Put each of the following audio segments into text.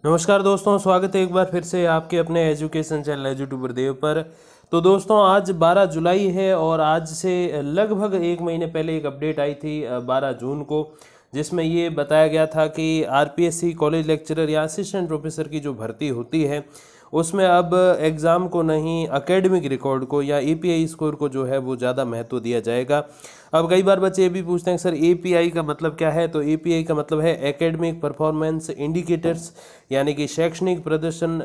नमस्कार दोस्तों, स्वागत है एक बार फिर से आपके अपने एजुकेशन चैनल यूट्यूबर देव पर। तो दोस्तों आज 12 जुलाई है और आज से लगभग एक महीने पहले एक अपडेट आई थी 12 जून को, जिसमें ये बताया गया था कि आरपीएससी कॉलेज लेक्चरर या असिस्टेंट प्रोफेसर की जो भर्ती होती है उसमें अब एग्ज़ाम को नहीं एकेडमिक रिकॉर्ड को या एपीआई स्कोर को जो है वो ज़्यादा महत्व दिया जाएगा। अब कई बार बच्चे ये भी पूछते हैं सर एपीआई का मतलब क्या है। तो एपीआई का मतलब है एकेडमिक परफॉर्मेंस इंडिकेटर्स, यानी कि शैक्षणिक प्रदर्शन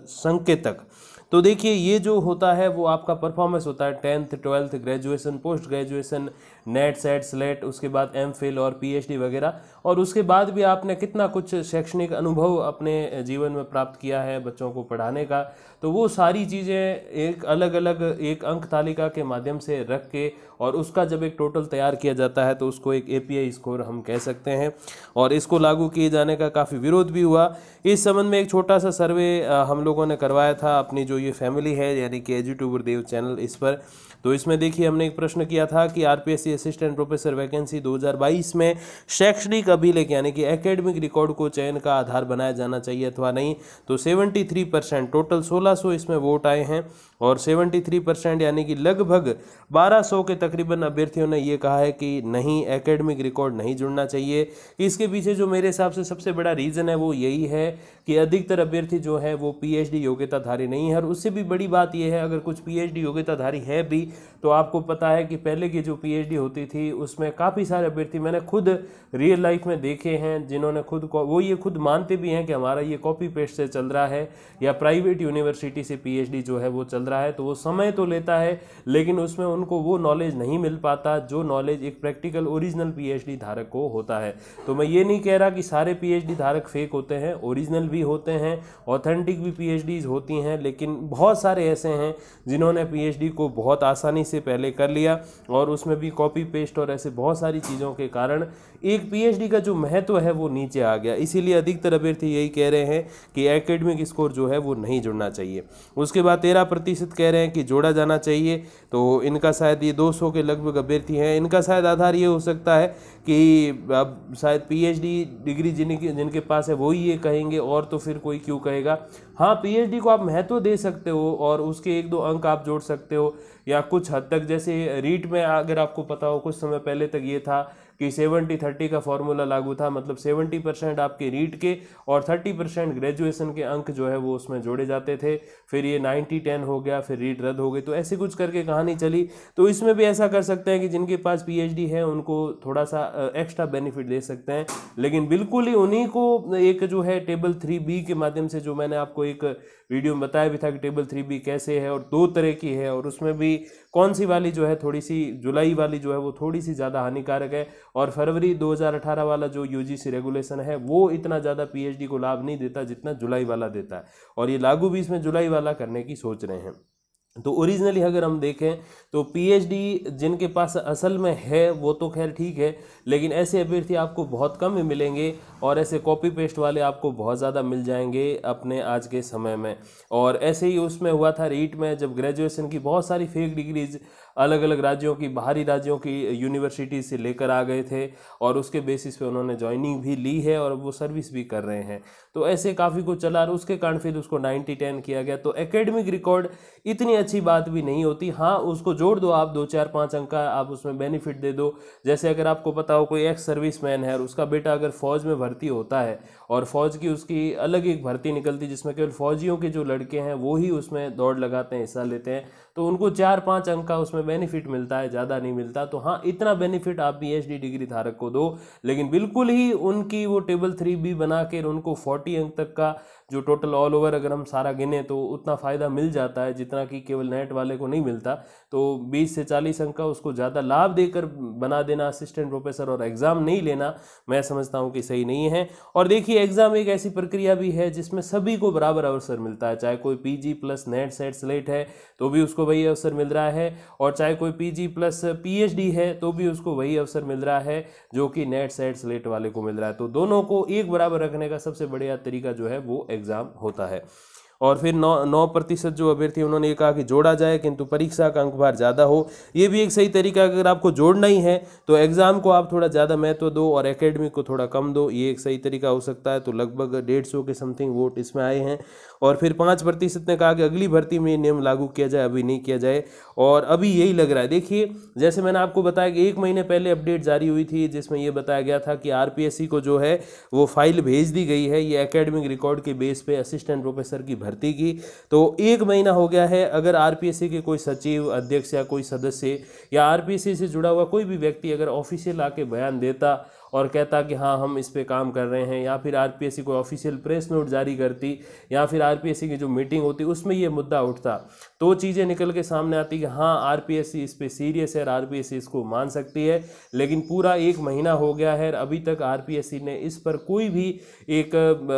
संकेतक। तो देखिए ये जो होता है वो आपका परफॉर्मेंस होता है 10th 12th graduation, post graduation, net set slate, उसके बाद एमफिल और पीएचडी वगैरह, और उसके बाद भी आपने कितना कुछ शैक्षणिक अनुभव अपने जीवन में प्राप्त किया है बच्चों को पढ़ाने का। तो वो सारी चीज़ें एक अलग अलग एक अंक तालिका के माध्यम से रख के और उसका जब एक टोटल तैयार किया जाता है तो उसको एक एपीआई स्कोर हम कह सकते हैं। और इसको लागू किए जाने का काफ़ी विरोध भी हुआ। इस संबंध में एक छोटा सा सर्वे हम लोगों ने करवाया था अपनी जो ये फैमिली है यानी कि यूट्यूबर देव चैनल इस पर। तो इसमें देखिए हमने एक प्रश्न किया था कि आरपीएससी असिस्टेंट प्रोफेसर वैकेंसी 2022 में शैक्षणिक अभिलेख यानी कि एकेडमिक रिकॉर्ड को चयन का आधार बनाया जाना चाहिए अथवा नहीं। तो 73% टोटल 1600 इसमें वोट आए हैं और 73% यानी कि लगभग 1200 के तकरीबन अभ्यर्थियों ने ये कहा है कि नहीं, एकेडमिक रिकॉर्ड नहीं जुड़ना चाहिए। इसके पीछे जो मेरे हिसाब से सबसे बड़ा रीज़न है वो यही है कि अधिकतर अभ्यर्थी जो है वो पीएचडी योग्यताधारी नहीं है। और उससे भी बड़ी बात यह है, अगर कुछ पीएचडी योग्यताधारी है भी तो आपको पता है कि पहले की जो पीएचडी होती थी उसमें काफ़ी सारे अभ्यर्थी मैंने खुद रियल लाइफ में देखे हैं जिन्होंने वो ये खुद मानते भी हैं कि हमारा ये कॉपी पेस्ट से चल रहा है या प्राइवेट यूनिवर्सिटी से पीएचडी जो है वो चल रहा है। तो वो समय तो लेता है लेकिन उसमें उनको वो नॉलेज नहीं मिल पाता जो नॉलेज एक प्रैक्टिकल ओरिजिनल पीएचडी धारक को होता है। तो मैं ये नहीं कह रहा कि सारे पीएचडी धारक फेक होते हैं, ओरिजिनल भी होते हैं, ऑथेंटिक भी पीएचडीज होती हैं, लेकिन बहुत सारे ऐसे हैं जिन्होंने पीएचडी को बहुत आसानी से पहले कर लिया और उसमें भी कॉपी पेस्ट और ऐसे बहुत सारी चीज़ों के कारण एक पीएचडी का जो महत्व है वो नीचे आ गया। इसीलिए अधिकतर अभ्यर्थी यही कह रहे हैं कि एकेडमिक स्कोर जो है वो नहीं जुड़ना चाहिए। उसके बाद 13% कह रहे हैं कि जोड़ा जाना चाहिए। तो इनका शायद ये 200 के लगभग अभ्यर्थी हैं, इनका शायद आधार ये हो सकता है कि अब शायद पीएचडी डिग्री जिनके पास है वो ही ये कहेंगे और तो फिर कोई क्यों कहेगा। हाँ, पीएचडी को आप महत्व दे सकते हो और उसके 1-2 अंक आप जोड़ सकते हो या कुछ हद तक, जैसे रीट में अगर आपको पता हो कुछ समय पहले तक ये था कि 70-30 का फॉर्मूला लागू था, मतलब 70% आपके रीट के और 30% ग्रेजुएशन के अंक जो है वो उसमें जोड़े जाते थे। फिर ये 90-10 हो गया, फिर रीट रद्द हो गई, तो ऐसे कुछ करके कहानी चली। तो इसमें भी ऐसा कर सकते हैं कि जिनके पास पीएचडी है उनको थोड़ा सा एक्स्ट्रा बेनिफिट दे सकते हैं, लेकिन बिल्कुल ही उन्हीं को एक जो है टेबल 3B के माध्यम से, जो मैंने आपको एक वीडियो में बताया भी था कि टेबल 3B कैसे है और 2 तरह की है और उसमें भी कौन सी वाली जो है थोड़ी सी जुलाई वाली जो है वो थोड़ी सी ज़्यादा हानिकारक है और फरवरी 2018 वाला जो यूजीसी रेगुलेशन है वो इतना ज़्यादा पीएचडी को लाभ नहीं देता जितना जुलाई वाला देता है, और ये लागू भी इसमें जुलाई वाला करने की सोच रहे हैं। तो ओरिजिनली अगर हम देखें तो पीएचडी जिनके पास असल में है वो तो खैर ठीक है, लेकिन ऐसे अभ्यर्थी आपको बहुत कम ही मिलेंगे और ऐसे कॉपी पेस्ट वाले आपको बहुत ज़्यादा मिल जाएंगे अपने आज के समय में। और ऐसे ही उसमें हुआ था रीट में, जब ग्रेजुएशन की बहुत सारी फेक डिग्रीज अलग अलग राज्यों की, बाहरी राज्यों की यूनिवर्सिटी से लेकर आ गए थे और उसके बेसिस पे उन्होंने ज्वाइनिंग भी ली है और वो सर्विस भी कर रहे हैं। तो ऐसे काफ़ी कुछ चला और उसके कारण फिर उसको 90-10 किया गया। तो एकेडमिक रिकॉर्ड इतनी अच्छी बात भी नहीं होती। हाँ, उसको जोड़ दो आप, 2-4-5 अंक का आप उसमें बेनिफिट दे दो। जैसे अगर आपको पता हो कोई एक्स सर्विसमैन है और उसका बेटा अगर फौज में भर्ती होता है और फौज की उसकी अलग एक भर्ती निकलती जिसमें केवल फौजियों के जो लड़के हैं वो ही उसमें दौड़ लगाते हैं, हिस्सा लेते हैं, तो उनको 4-5 अंक का उसमें बेनिफिट मिलता है, ज़्यादा नहीं मिलता। तो हाँ, इतना बेनिफिट आप पीएचडी डिग्री धारक को दो, लेकिन बिल्कुल ही उनकी वो टेबल 3B बना के उनको 40 अंक तक का जो टोटल ऑल ओवर अगर हम सारा गिने तो उतना फ़ायदा मिल जाता है जितना कि केवल नेट वाले को नहीं मिलता। तो 20 से 40 अंक का उसको ज़्यादा लाभ देकर बना देना असिस्टेंट प्रोफेसर और एग्ज़ाम नहीं लेना, मैं समझता हूँ कि सही नहीं है। और देखिए एग्ज़ाम एक ऐसी प्रक्रिया भी है जिसमें सभी को बराबर अवसर मिलता है, चाहे कोई PG plus net set slate है तो भी उसको वही अवसर मिल रहा है, और चाहे कोई पीजी प्लस पीएचडी है तो भी उसको वही अवसर मिल रहा है जो कि नेट सेट स्लेट वाले को मिल रहा है। तो दोनों को एक बराबर रखने का सबसे बढ़िया तरीका जो है वो एग्ज़ाम होता है। और फिर 9% जो अभ्यर्थी उन्होंने ये कहा कि जोड़ा जाए किंतु परीक्षा का अंकभार ज़्यादा हो। ये भी एक सही तरीका, अगर आपको जोड़ना ही है तो एग्ज़ाम को आप थोड़ा ज़्यादा महत्व दो और एकेडमिक को थोड़ा कम दो, ये एक सही तरीका हो सकता है। तो लगभग 150 के समथिंग वोट इसमें आए हैं। और फिर 5% ने कहा कि अगली भर्ती में ये नियम लागू किया जाए, अभी नहीं किया जाए। और अभी यही लग रहा है, देखिए जैसे मैंने आपको बताया कि 1 महीने पहले अपडेट जारी हुई थी जिसमें ये बताया गया था कि आरपीएससी को जो है वो फाइल भेज दी गई है ये एकेडमिक रिकॉर्ड के बेस पे असिस्टेंट प्रोफेसर की भर्ती की। तो 1 महीना हो गया है, अगर आरपीएससी के कोई सचिव, अध्यक्ष या कोई सदस्य या आरपीएससी से जुड़ा हुआ कोई भी व्यक्ति अगर ऑफिशियल आके बयान देता और कहता कि हाँ हम इस पे काम कर रहे हैं, या फिर आरपीएससी कोई ऑफिशियल प्रेस नोट जारी करती, या फिर आरपीएससी की जो मीटिंग होती उसमें ये मुद्दा उठता, तो चीज़ें निकल के सामने आती कि हाँ आरपीएससी इस पे सीरियस है और आरपीएससी इसको मान सकती है। लेकिन पूरा 1 महीना हो गया है, अभी तक आरपीएससी ने इस पर कोई भी एक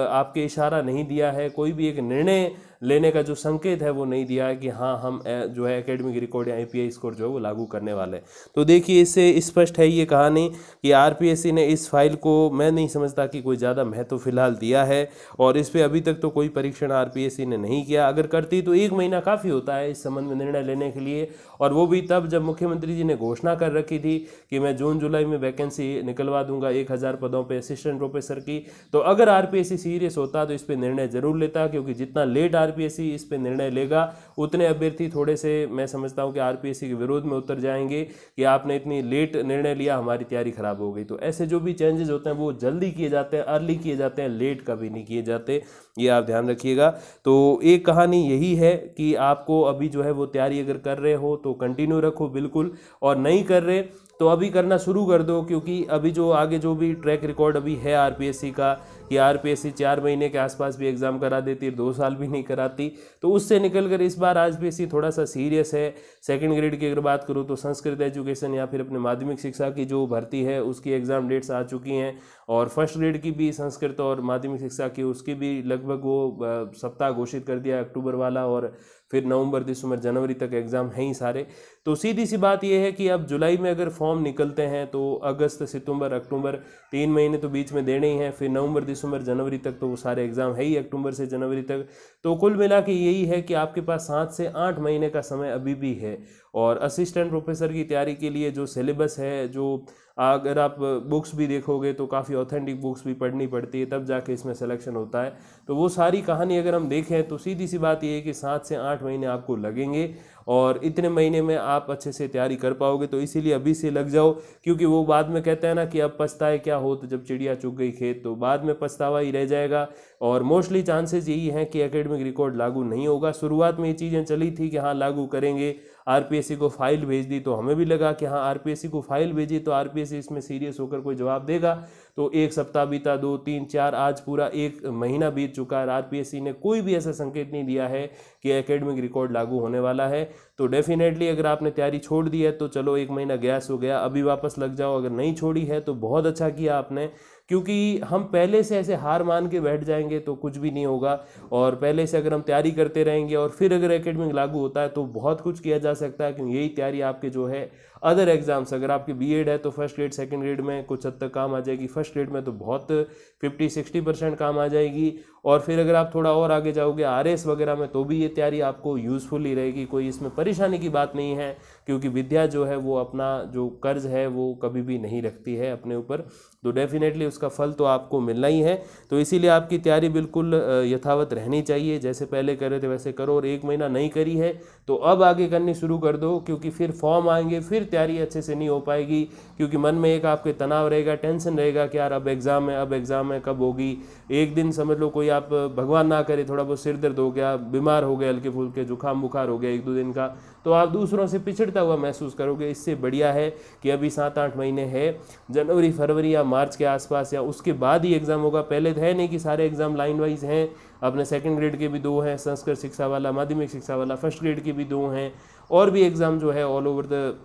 आपके इशारा नहीं दिया है, कोई भी एक निर्णय लेने का जो संकेत है वो नहीं दिया है कि हाँ हम जो है एकेडमिक रिकॉर्ड या एपीआई स्कोर जो है वो लागू करने वाले हैं। तो देखिए इससे स्पष्ट है ये कहानी कि आरपीएससी ने इस फाइल को, मैं नहीं समझता कि कोई ज़्यादा महत्व फिलहाल दिया है, और इस पर अभी तक तो कोई परीक्षण आरपीएससी ने नहीं किया। अगर करती तो 1 महीना काफ़ी होता है इस संबंध में निर्णय लेने के लिए, और वो भी तब जब मुख्यमंत्री जी ने घोषणा कर रखी थी कि मैं जून जुलाई में वैकेंसी निकलवा दूंगा 1000 पदों पर असिस्टेंट प्रोफेसर की। तो अगर आरपीएससी सीरियस होता तो इस पर निर्णय जरूर लेता, क्योंकि जितना लेट आरपीएससी इस पे निर्णय लेगा उतने अभ्यर्थी थोड़े से, मैं समझता हूं कि आरपीएससी के विरोध में उतर जाएंगे कि आपने इतनी लेट निर्णय लिया, हमारी तैयारी खराब हो गई। तो ऐसे जो भी चेंजेस होते हैं वो जल्दी किए जाते हैं, अर्ली किए जाते हैं, लेट कभी नहीं किए जाते, ये आप ध्यान रखिएगा। तो एक कहानी यही है कि आपको अभी जो है वो तैयारी अगर कर रहे हो तो कंटिन्यू रखो बिल्कुल, और नहीं कर रहे तो अभी करना शुरू कर दो, क्योंकि अभी जो आगे जो भी ट्रैक रिकॉर्ड अभी है आरपीएससी का कि आरपीएससी 4 महीने के आसपास भी एग्ज़ाम करा देती है, 2 साल भी नहीं कराती, तो उससे निकलकर इस बार आरपीएससी थोड़ा सा सीरियस है। सेकंड ग्रेड की अगर बात करूँ तो संस्कृत एजुकेशन या फिर अपने माध्यमिक शिक्षा की जो भर्ती है उसकी एग्ज़ाम डेट्स आ चुकी हैं, और फर्स्ट ग्रेड की भी संस्कृत और माध्यमिक शिक्षा की उसकी भी लगभग वो सप्ताह घोषित कर दिया अक्टूबर वाला, और फिर नवंबर, दिसंबर, जनवरी तक एग्ज़ाम हैं ही सारे। तो सीधी सी बात यह है कि अब जुलाई में अगर फॉर्म निकलते हैं तो अगस्त, सितंबर, अक्टूबर 3 महीने तो बीच में देने ही हैं, फिर नवंबर, दिसंबर, जनवरी तक तो वो सारे एग्ज़ाम है ही, अक्टूबर से जनवरी तक। तो कुल मिला के यही है कि आपके पास 7 से 8 महीने का समय अभी भी है, और असिस्टेंट प्रोफेसर की तैयारी के लिए जो सिलेबस है, जो अगर आप बुक्स भी देखोगे तो काफ़ी ऑथेंटिक बुक्स भी पढ़नी पड़ती है, तब जाके इसमें सिलेक्शन होता है। तो वो सारी कहानी अगर हम देखें तो सीधी सी बात ये है कि 7 से 8 महीने आपको लगेंगे, और इतने महीने में आप अच्छे से तैयारी कर पाओगे। तो इसीलिए अभी से लग जाओ, क्योंकि वो बाद में कहते हैं ना कि अब पछताए क्या हो, तो जब चिड़िया चुग गई खेत, तो बाद में पछतावा ही रह जाएगा। और मोस्टली चांसेस यही हैं कि एकेडमिक रिकॉर्ड लागू नहीं होगा। शुरुआत में ये चीज़ें चली थी कि हाँ लागू करेंगे, आरपीएससी को फाइल भेज दी, तो हमें भी लगा कि हाँ आरपीएससी को फाइल भेजी तो आरपीएससी इसमें सीरियस होकर कोई जवाब देगा। तो 1 सप्ताह बीता, 2, 3, 4, आज पूरा 1 महीना बीत चुका है, आरपीएससी ने कोई भी ऐसा संकेत नहीं दिया है कि एकेडमिक रिकॉर्ड लागू होने वाला है। तो डेफिनेटली अगर आपने तैयारी छोड़ दी है तो चलो 1 महीना गैस हो गया, अभी वापस लग जाओ। अगर नहीं छोड़ी है तो बहुत अच्छा किया आपने, क्योंकि हम पहले से ऐसे हार मान के बैठ जाएंगे तो कुछ भी नहीं होगा। और पहले से अगर हम तैयारी करते रहेंगे और फिर अगर एकेडमिक लागू होता है तो बहुत कुछ किया जा सकता है, क्योंकि यही तैयारी आपके जो है अदर एग्जाम्स, अगर आपकी बीएड है तो फर्स्ट ग्रेड, सेकंड ग्रेड में कुछ हद तक काम आ जाएगी, फर्स्ट ग्रेड में तो बहुत 50-60% काम आ जाएगी। और फिर अगर आप थोड़ा और आगे जाओगे आरएस वगैरह में तो भी ये तैयारी आपको यूज़फुल ही रहेगी, कोई इसमें परेशानी की बात नहीं है, क्योंकि विद्या जो है वो अपना जो कर्ज है वो कभी भी नहीं रखती है अपने ऊपर। तो डेफिनेटली उसका फल तो आपको मिलना ही है। तो इसीलिए आपकी तैयारी बिल्कुल यथावत रहनी चाहिए, जैसे पहले कर रहे थे वैसे करो। और 1 महीना नहीं करी है तो अब आगे करनी शुरू कर दो, क्योंकि फिर फॉर्म आएंगे, फिर तैयारी अच्छे से नहीं हो पाएगी, क्योंकि मन में एक आपके तनाव रहेगा, टेंशन रहेगा कि यार अब एग्ज़ाम है, अब एग्ज़ाम है, कब होगी। एक दिन समझ लो कोई आप भगवान ना करे थोड़ा बहुत सिर दर्द हो गया, बीमार हो गए, हल्के फुल्के जुकाम बुखार हो गया 1-2 दिन का, तो आप दूसरों से पिछड़ता हुआ महसूस करोगे। इससे बढ़िया है कि अभी 7-8 महीने है, जनवरी, फरवरी या मार्च के आसपास या उसके बाद ही एग्ज़ाम होगा। पहले तो है नहीं कि सारे एग्ज़ाम लाइन वाइज हैं, अपने सेकंड ग्रेड के भी 2 हैं, संस्कृत शिक्षा वाला, माध्यमिक शिक्षा वाला, फर्स्ट ग्रेड के भी 2 हैं, और भी एग्ज़ाम जो है ऑल ओवर द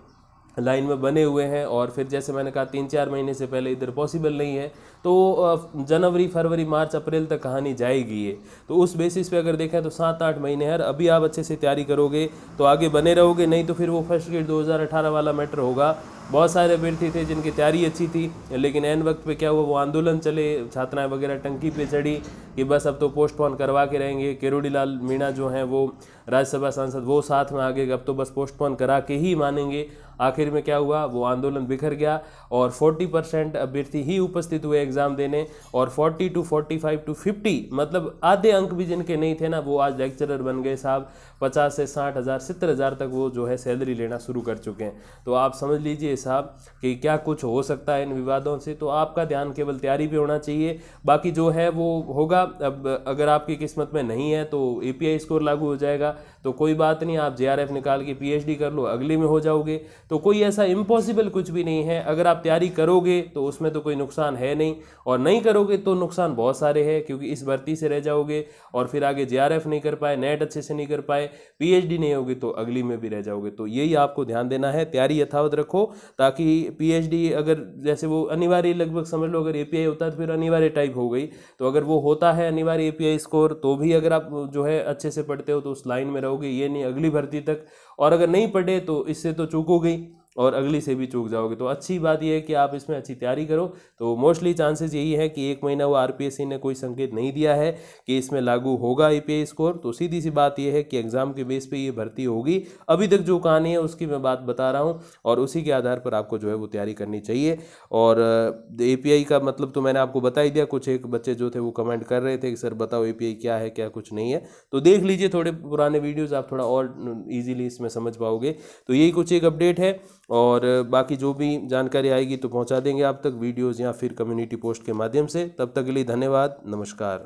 लाइन में बने हुए हैं, और फिर जैसे मैंने कहा 3-4 महीने से पहले इधर पॉसिबल नहीं है, तो जनवरी फरवरी मार्च अप्रैल तक कहानी जाएगी ये। तो उस बेसिस पे अगर देखें तो 7-8 महीने है। अभी आप अच्छे से तैयारी करोगे तो आगे बने रहोगे, नहीं तो फिर वो फर्स्ट गेट 2018 वाला मैटर होगा। बहुत सारे अभ्यर्थी थे जिनकी तैयारी अच्छी थी, लेकिन एन वक्त पे क्या हुआ, वो आंदोलन चले, छात्राएं वगैरह टंकी पे चढ़ी कि बस अब तो पोस्टपोन करवा के रहेंगे। किरोड़ी लाल मीणा जो हैं वो राज्यसभा सांसद, वो साथ में आ गए, अब तो बस पोस्टपोन करा के ही मानेंगे। आखिर में क्या हुआ, वो आंदोलन बिखर गया और 40% अभ्यर्थी ही उपस्थित हुए एग्जाम देने, और 40 to 45 to 50 मतलब आधे अंक भी जिनके नहीं थे ना, वो आज लेक्चरर बन गए साहब। 50 से 60 हज़ार 70 हज़ार तक वो जो है सैलरी लेना शुरू कर चुके हैं। तो आप समझ लीजिए साहब कि क्या कुछ हो सकता है इन विवादों से। तो आपका ध्यान केवल तैयारी पे होना चाहिए, बाकी जो है वो होगा। अब अगर आपकी किस्मत में नहीं है तो API स्कोर लागू हो जाएगा, तो कोई बात नहीं, आप JRF निकाल के PhD कर लो, अगले में हो जाओगे। तो कोई ऐसा इम्पॉसिबल कुछ भी नहीं है। अगर आप तैयारी करोगे तो उसमें तो कोई नुकसान है नहीं, और नहीं करोगे तो नुकसान बहुत सारे हैं, क्योंकि इस भर्ती से रह जाओगे और फिर आगे JRF नहीं कर पाए, नेट अच्छे से नहीं कर पाए, PhD नहीं होगी तो अगली में भी रह जाओगे। तो यही आपको ध्यान देना है, तैयारी यथावत रखो, ताकि PhD अगर जैसे वो अनिवार्य, लगभग समझ लो अगर API होता है तो फिर अनिवार्य टाइप हो गई, तो अगर वो होता है अनिवार्य API स्कोर तो भी अगर आप जो है अच्छे से पढ़ते हो तो उस लाइन में रहोगे, ये नहीं अगली भर्ती तक। और अगर नहीं पढ़े तो इससे तो चूकोगे ही, और अगली से भी चूक जाओगे। तो अच्छी बात यह है कि आप इसमें अच्छी तैयारी करो। तो मोस्टली चांसेस यही है कि 1 महीना वो RPSC ने कोई संकेत नहीं दिया है कि इसमें लागू होगा API स्कोर, तो सीधी सी बात यह है कि एग्जाम के बेस पे ये भर्ती होगी। अभी तक जो कहानी है उसकी मैं बात बता रहा हूँ, और उसी के आधार पर आपको जो है वो तैयारी करनी चाहिए। और API का मतलब तो मैंने आपको बता ही दिया। कुछ एक बच्चे जो थे वो कमेंट कर रहे थे कि सर बताओ API क्या है क्या कुछ नहीं है, तो देख लीजिए थोड़े पुराने वीडियोज़, आप थोड़ा और ईजिली इसमें समझ पाओगे। तो यही कुछ एक अपडेट है, और बाकी जो भी जानकारी आएगी तो पहुंचा देंगे आप तक वीडियोस या फिर कम्युनिटी पोस्ट के माध्यम से। तब तक के लिए धन्यवाद, नमस्कार।